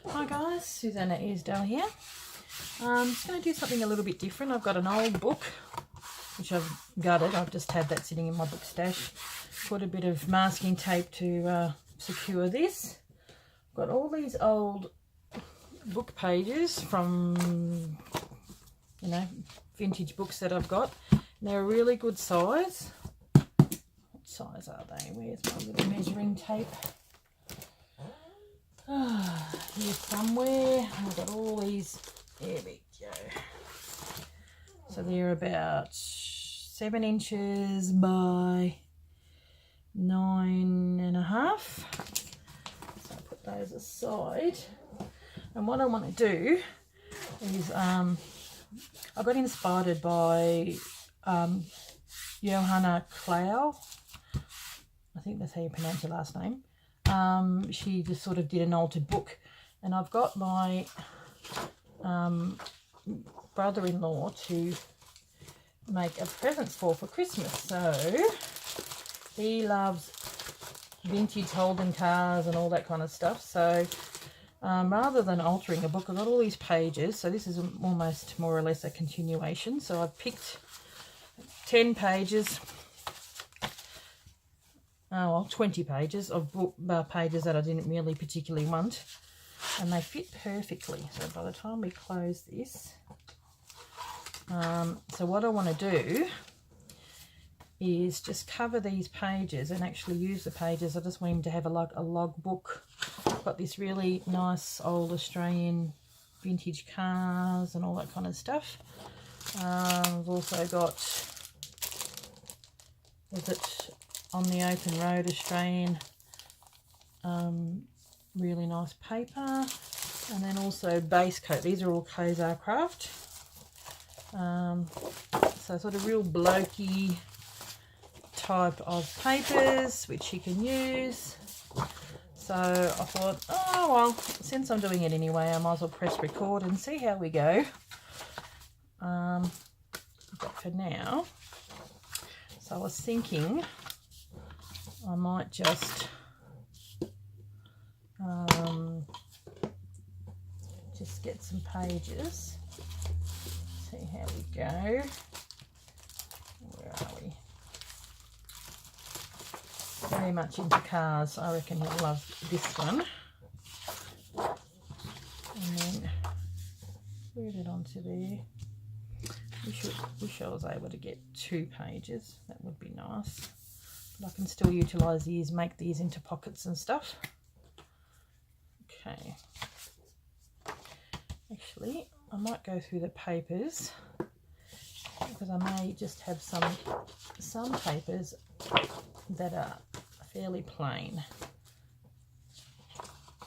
Hi guys, Susanna Easdale here. I'm just going to do something a little bit different. I've got an old book which I've gutted. I've just had that sitting in my book stash. Put a bit of masking tape to secure this. I've got all these old book pages from, you know, vintage books that I've got. And they're a really good size. What size are they? Where's my little measuring tape? Here somewhere. I've got all these. There we go. So they're about 7 inches by 9.5. So I'll put those aside. And what I want to do is I got inspired by Johanna Clow. I think that's how you pronounce her last name. She just sort of did an altered book, and I've got my brother-in-law to make a present for Christmas. So he loves vintage Holden cars and all that kind of stuff. So rather than altering a book, I've got all these pages. So this is almost more or less a continuation. So I've picked 10 pages. 20 pages of book pages that I didn't really particularly want, and they fit perfectly. So by the time we close this, so what I want to do is just cover these pages and actually use the pages. I just want him to have a log book. I've got this really nice old Australian vintage cars and all that kind of stuff. I've also got, is it On the Open Road Australian, really nice paper, and then also base coat. These are all Kazar Craft, so sort of real blokey type of papers which you can use. So I thought, oh well, since I'm doing it anyway, I might as well press record and see how we go. But for now, so I was thinking I might just get some pages, see how we go. Where are we? Very much into cars. I reckon he'll love this one. And then put it onto there. Wish I was able to get 2 pages. That would be nice. But I can still utilise these, make these into pockets and stuff. Okay. Actually, I might go through the papers because I may just have some papers that are fairly plain.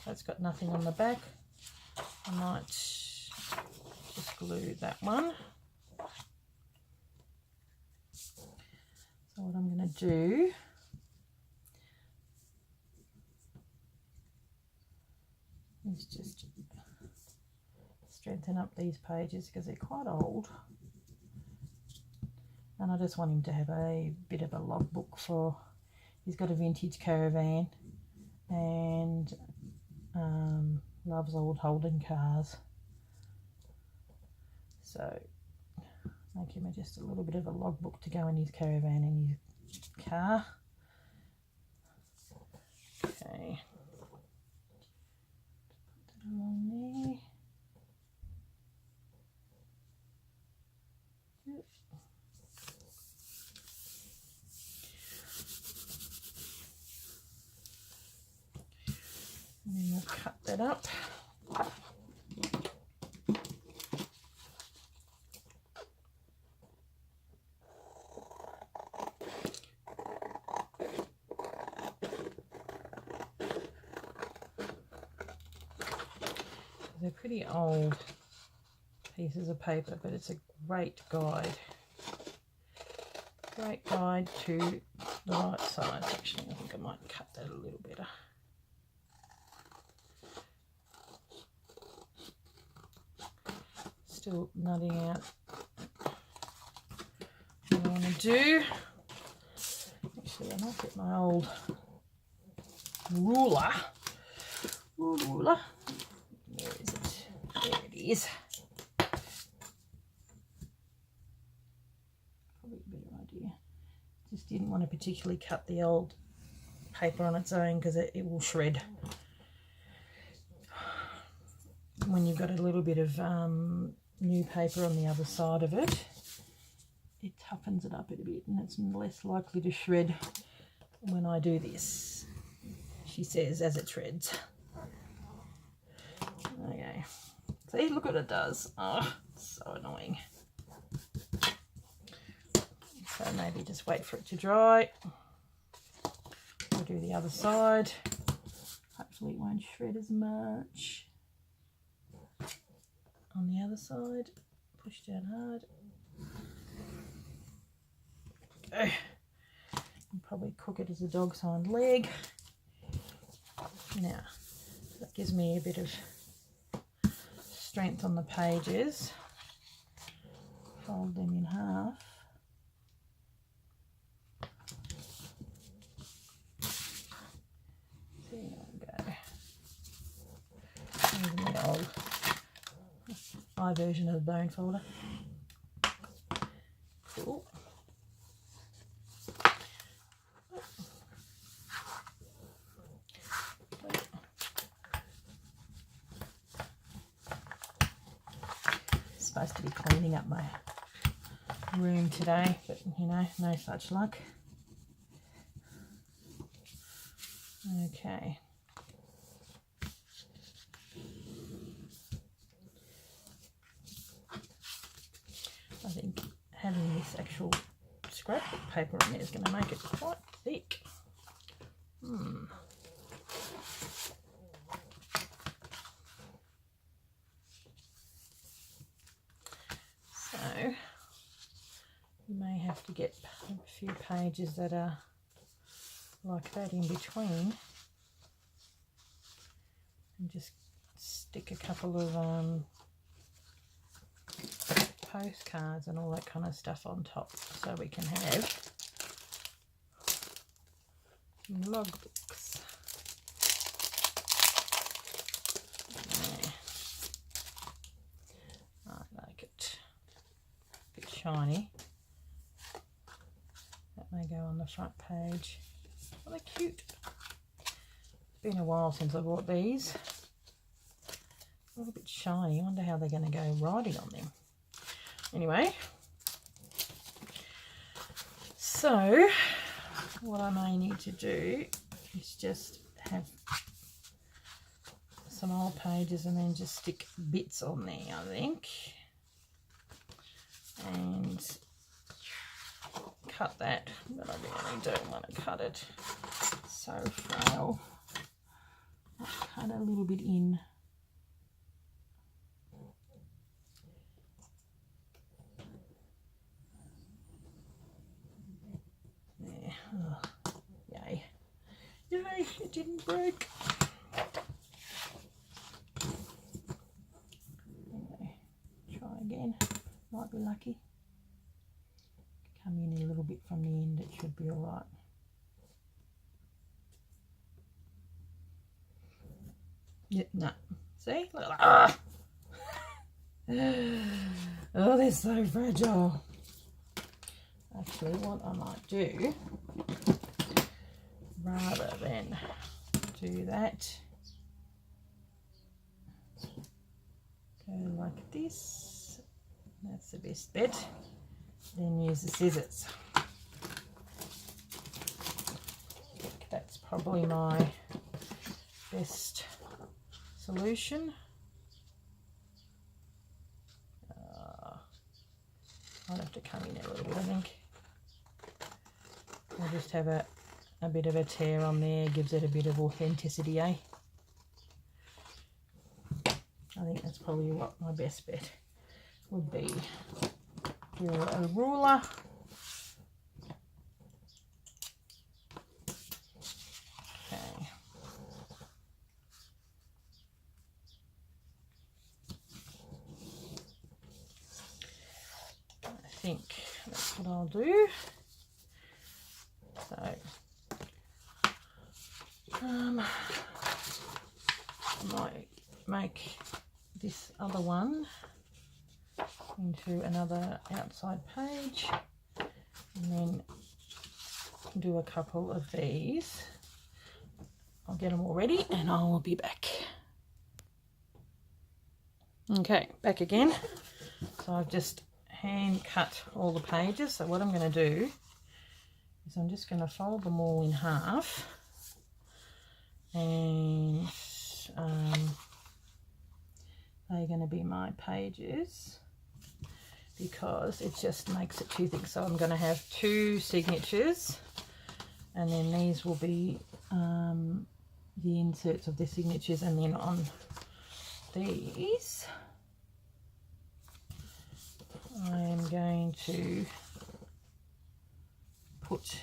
That's got nothing on the back. I might just glue that one. So what I'm going to do is just strengthen up these pages because they're quite old, and I just want him to have a bit of a logbook for, he's got a vintage caravan and loves old Holden cars, so make him just a little bit of a logbook to go in his caravan and his car. Okay, put that along there. And then we'll cut that up. They're pretty old pieces of paper, but it's a great guide. Great guide to the right size. Actually, I think I might cut that a little better. Still nutting out what I want to do. Actually, I might get my old ruler. ears. Probably a better idea. Just didn't want to particularly cut the old paper on its own because it will shred. When you've got a little bit of new paper on the other side of it, it toughens it up a bit and it's less likely to shred when I do this, she says, as it shreds. Okay, see, look what it does. Oh, so annoying. So maybe just wait for it to dry. We'll do the other side. Hopefully it won't shred as much. On the other side, push down hard. Okay. I'll probably cook it as a dog's hind leg. Now, that gives me a bit of strength on the pages. Fold them in half. There we go. Using the old my version of the bone folder. Cool. Supposed to be cleaning up my room today, but you know, no such luck. Okay. I think having this actual scrapbook paper on there is going to make it quite thick. So you may have to get a few pages that are like that in between and just stick a couple of postcards and all that kind of stuff on top so we can have logbooks. Yeah. I like it. A bit shiny. That may go on the front page. Oh, they're cute. It's been a while since I bought these. A little bit shiny. I wonder how they're going to go riding on them. Anyway, so what I may need to do is just have some old pages and then just stick bits on there, I think, and cut that, but I really don't want to cut it so frail. I'll cut a little bit in. Oh, yay. Yay, it didn't break. Anyway, try again. Might be lucky. Come in a little bit from the end, it should be alright. Yeah, no. See? Look at that. Oh, they're so fragile. Actually, what I might do, rather than do that, go like this. That's the best bet. Then use the scissors. I think that's probably my best solution. I'll have to come in a little bit, I think. I'll just have a bit of a tear on there, gives it a bit of authenticity, eh? I think that's probably what my best bet would be. Do a ruler. Okay. I think that's what I'll do. So, I might make this other one into another outside page, and then do a couple of these. I'll get them all ready and I will be back. Okay, back again. So I've just hand cut all the pages. So what I'm going to do is I'm just going to fold them all in half, and they're going to be my pages because it just makes it too thick. So I'm going to have 2 signatures, and then these will be the inserts of the signatures, and then on these I am going to put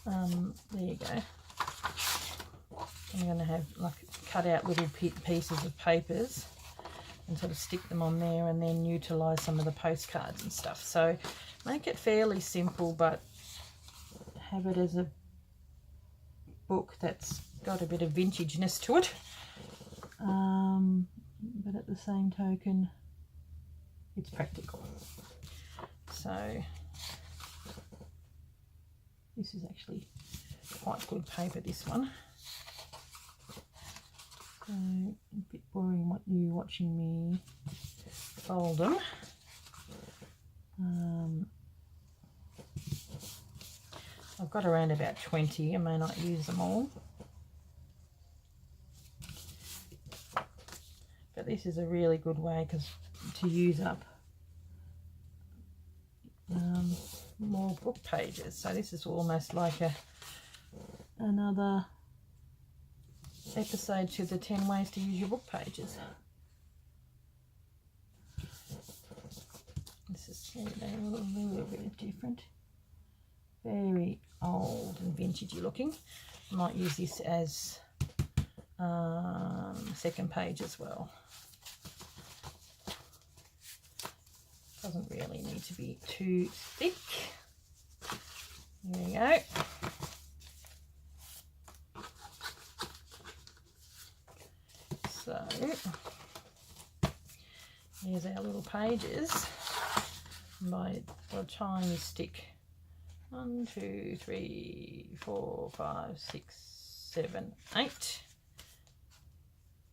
there you go. I'm going to have like cut out little pieces of papers and sort of stick them on there, and then utilize some of the postcards and stuff. So make it fairly simple, but have it as a book that's got a bit of vintageness to it. But at the same token, it's practical. So this is actually quite good paper, this one. So a bit boring what you watching me fold them. I've got around about 20. I may not use them all, but this is a really good way to use up more book pages. So this is almost like another episode to the 10 ways to use your book pages. This is a little bit different, very old and vintagey looking. I might use this as second page as well. Doesn't really need to be too thick. There we go. So here's our little pages. By the time you stick 1, 2, 3, 4, 5, 6, 7, 8,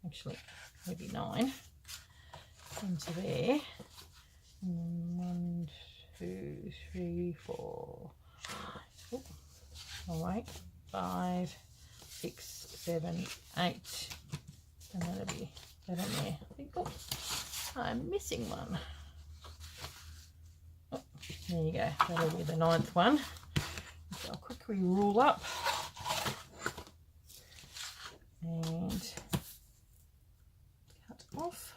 actually maybe 9 into there. 1, 2, 3, 4, oh, wait, 5, 6, 7, 8, and that'll be that in there. I think, oh, I'm missing one. Oh, there you go. That'll be the 9th one. So I'll quickly rule up and cut off.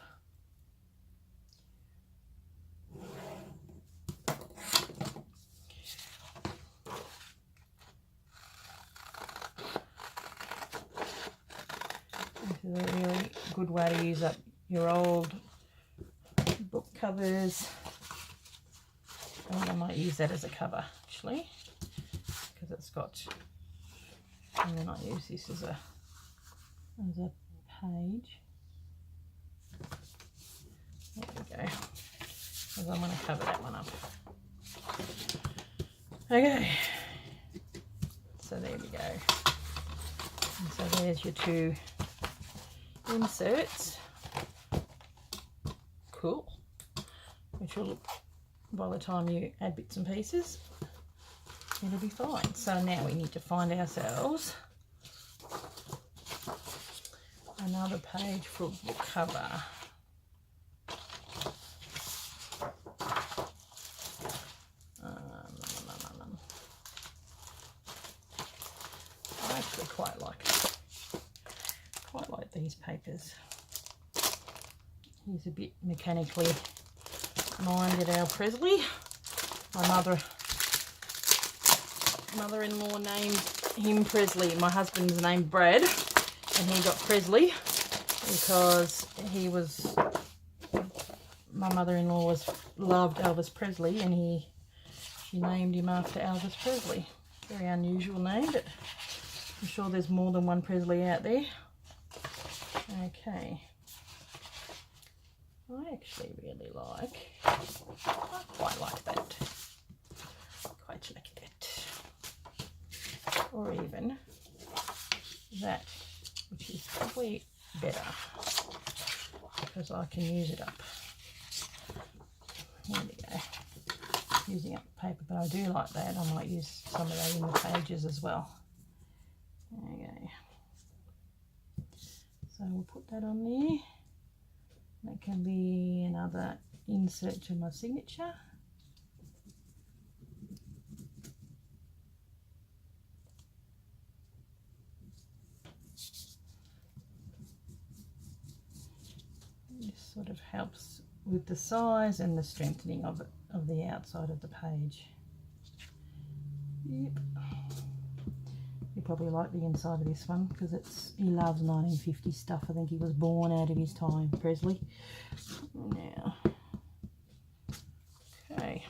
This is a really good way to use up your old book covers. I might use that as a cover actually, because it's got, and then I use this as a page. There we go, because I'm going to cover that one up. Okay, so there we go. And so there's your 2 inserts. Cool. Which will look, by the time you add bits and pieces, it'll be fine. So now we need to find ourselves another page for a book cover. I actually quite like these papers. He's a bit mechanically minded, our Presley. My mother-in-law named him Presley. My husband's named Brad, and he got Presley because my mother-in-law loved Elvis Presley, and she named him after Elvis Presley. Very unusual name, but I'm sure there's more than one Presley out there. Okay, I actually really like. I quite like that. Quite like that. Or even that, which is probably better because I can use it up. Here we go. Using up the paper, but I do like that. I might use some of that in the pages as well. Okay. So we'll put that on there. That can be another insert to my signature. This sort of helps with the size and the strengthening of the outside of the page. Yep. You probably like the inside of this one because he loves 1950s stuff. I think he was born out of his time, Presley. Now, okay.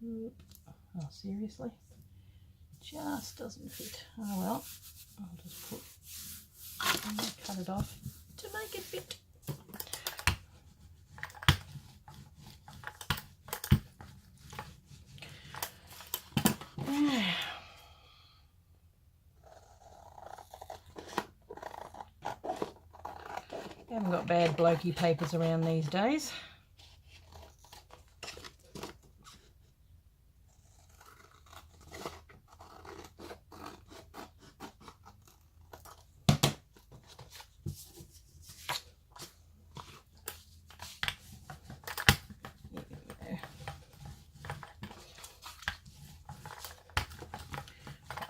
Oh, seriously? Just doesn't fit. Oh well, I'll just cut it off to make it fit. Haven't got bad blokey papers around these days.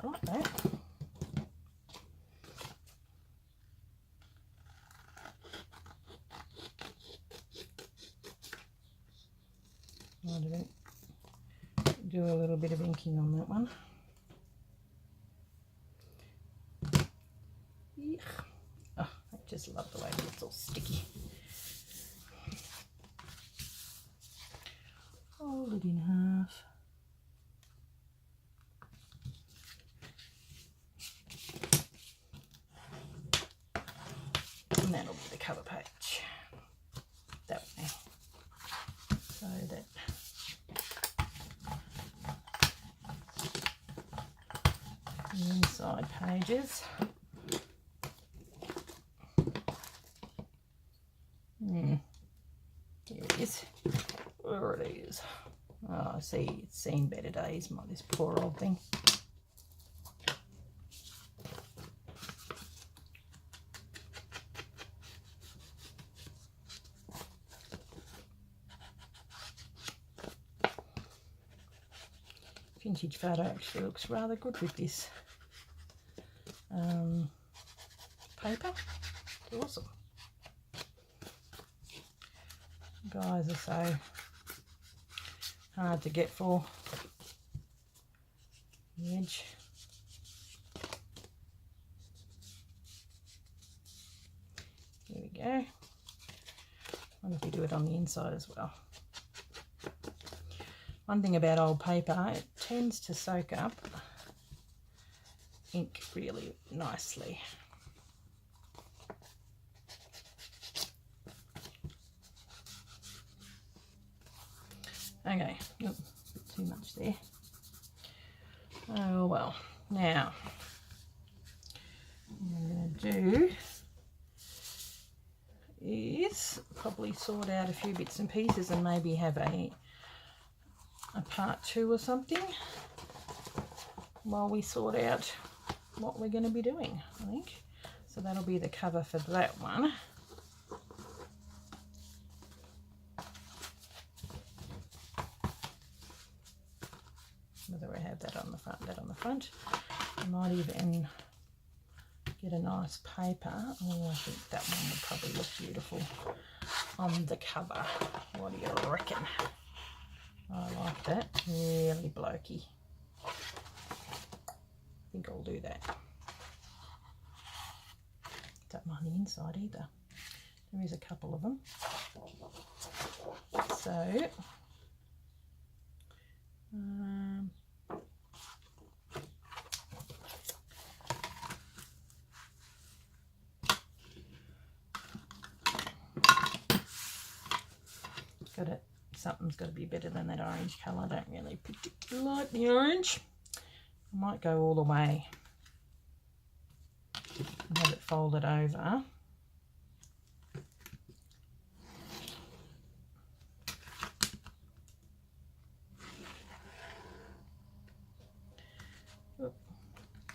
I like that. I'll do a little bit of inking on that one. Yuck. Oh, I just love the way it gets all sticky. Fold it in half. And that'll be the cover page. That way. So that the inside pages. Here it is. There it is. Oh, I see, it's seen better days, this poor old thing. Vintage photo actually looks rather good with this paper. It's awesome. Guys are so hard to get for the edge. Here we go. What if we do it on the inside as well? One thing about old paper, it tends to soak up ink really nicely. Okay, oh, too much there. Oh well, now what I'm going to do is probably sort out a few bits and pieces and maybe have a part 2 or something while we sort out what we're going to be doing, I think. So that'll be the cover for that one. Whether I have that on the front, I might even get a nice paper. Oh, I think that one would probably look beautiful on the cover. What do you reckon? I like that, really blokey. I think I'll do that. Don't mind the inside either. There is a couple of them. So, something's got to be better than that orange colour. I don't really particularly like the orange. I might go all the way and have it folded over.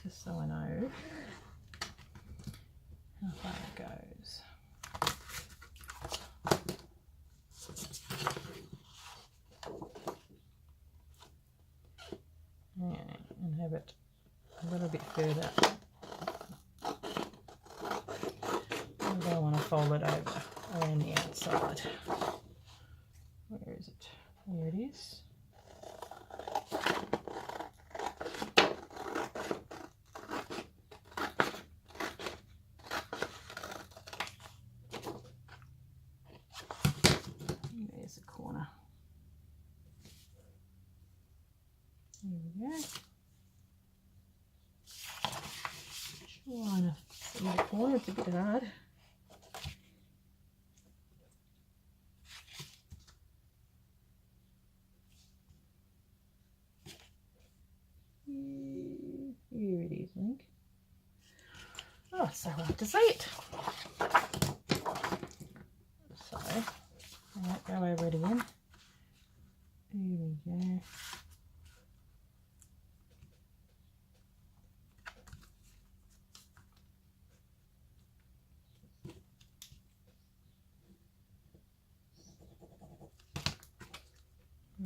Just so I know how far it goes. Yeah, and have it a little bit further. And I want to fold it over around the outside. Where is it? There it is. There's the corner. There we go. Trying to see the corner, it's a bit hard. Here it is, I think. Oh, it's so hard to see it. So, I won't go over it again. Here we go.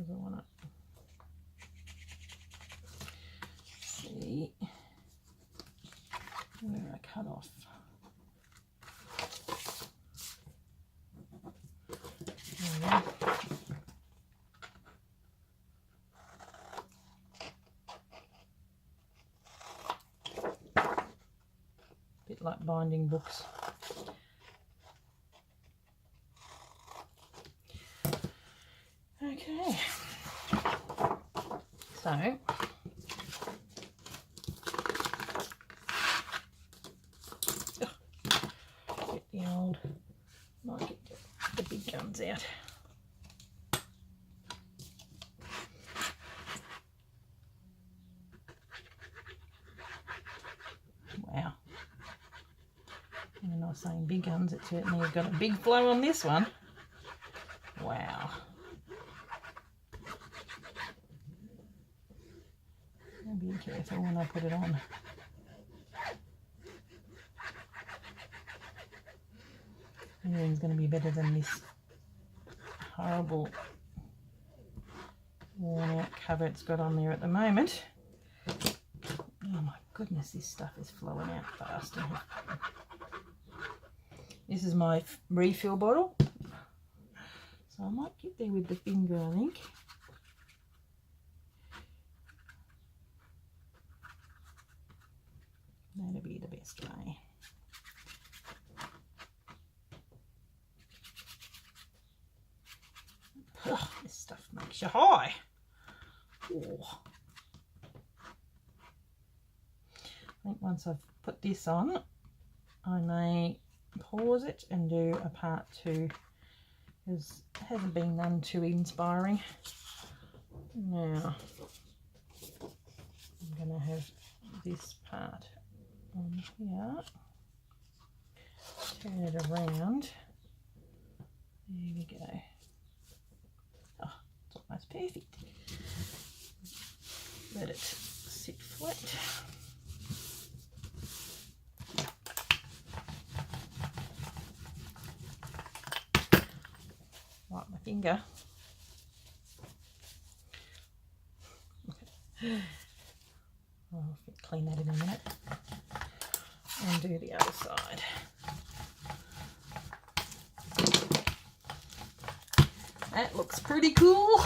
I want to see where I cut off. There we go. Bit like binding books. Okay, so get the old, might get the big guns out. Wow, and I was saying big guns, it certainly has got a big flow on this one. Wow. Be careful when I put it on. Anything's going to be better than this horrible worn out cover it's got on there at the moment. Oh my goodness, this stuff is flowing out fast. This is my refill bottle, so I might get there with the finger, I think. That'll be the best way. Ugh, this stuff makes you high. Oh. I think once I've put this on, I may pause it and do a part 2, because it hasn't been none too inspiring. Now, I'm going to have this part on here, turn it around, there we go. Oh, it's almost perfect. Let it sit flat. Like my finger. I'll clean that in a minute. And do the other side. That looks pretty cool.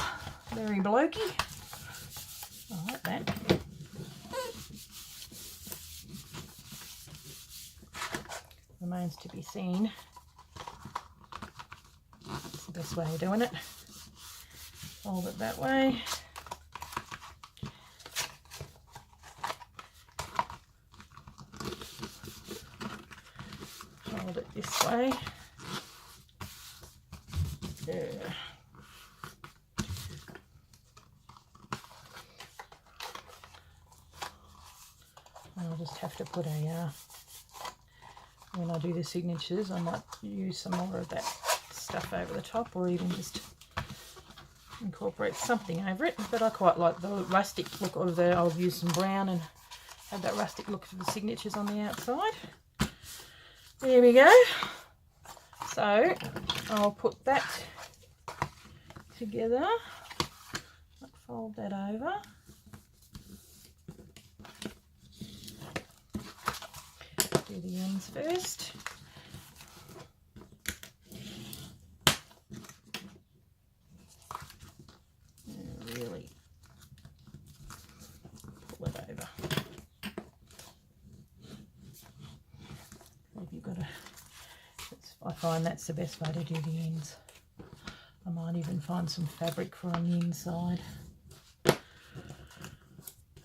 Very blokey. I like that. Remains to be seen. That's the best way of doing it. Fold it that way. Fold it this way. There. I'll just have to put a, when I do the signatures, I might use some more of that stuff over the top, or even just incorporate something over it. But I quite like the rustic look of the, I'll use some brown and have that rustic look for the signatures on the outside. There we go. So I'll put that together, fold that over. Do the ends first. And really pull it over. If you've got a, I find that's the best way to do the ends. I might even find some fabric for on the inside.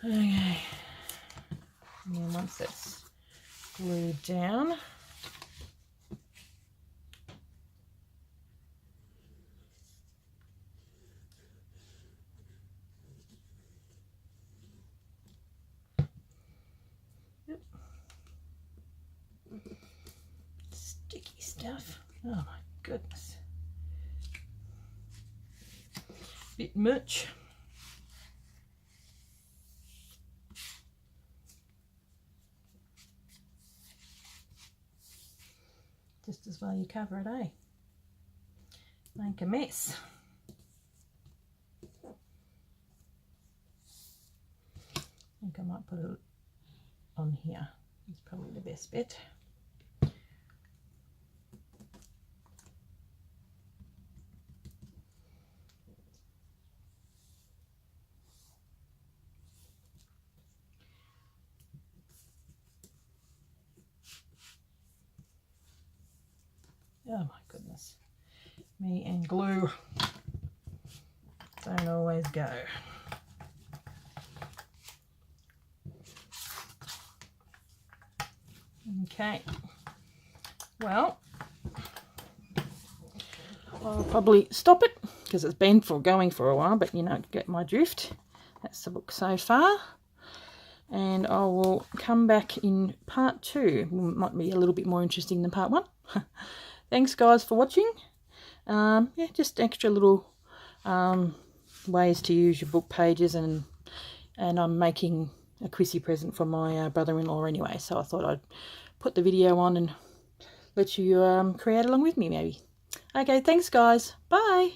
Okay, and then once that's glued down, yep. Sticky stuff. Oh my goodness. Bit much. Just as well you cover it, eh? Make a mess. I think I might put it on here. It's probably the best bet. Oh my goodness. Me and glue don't always go. Okay. Well, I'll probably stop it because it's been going for a while, but you know, get my drift. That's the book so far. And I will come back in part 2. Might be a little bit more interesting than part 1. Thanks guys for watching. Yeah, just extra little ways to use your book pages, and I'm making a Chrissy present for my brother-in-law anyway, so I thought I'd put the video on and let you create along with me maybe. Okay, thanks guys. Bye.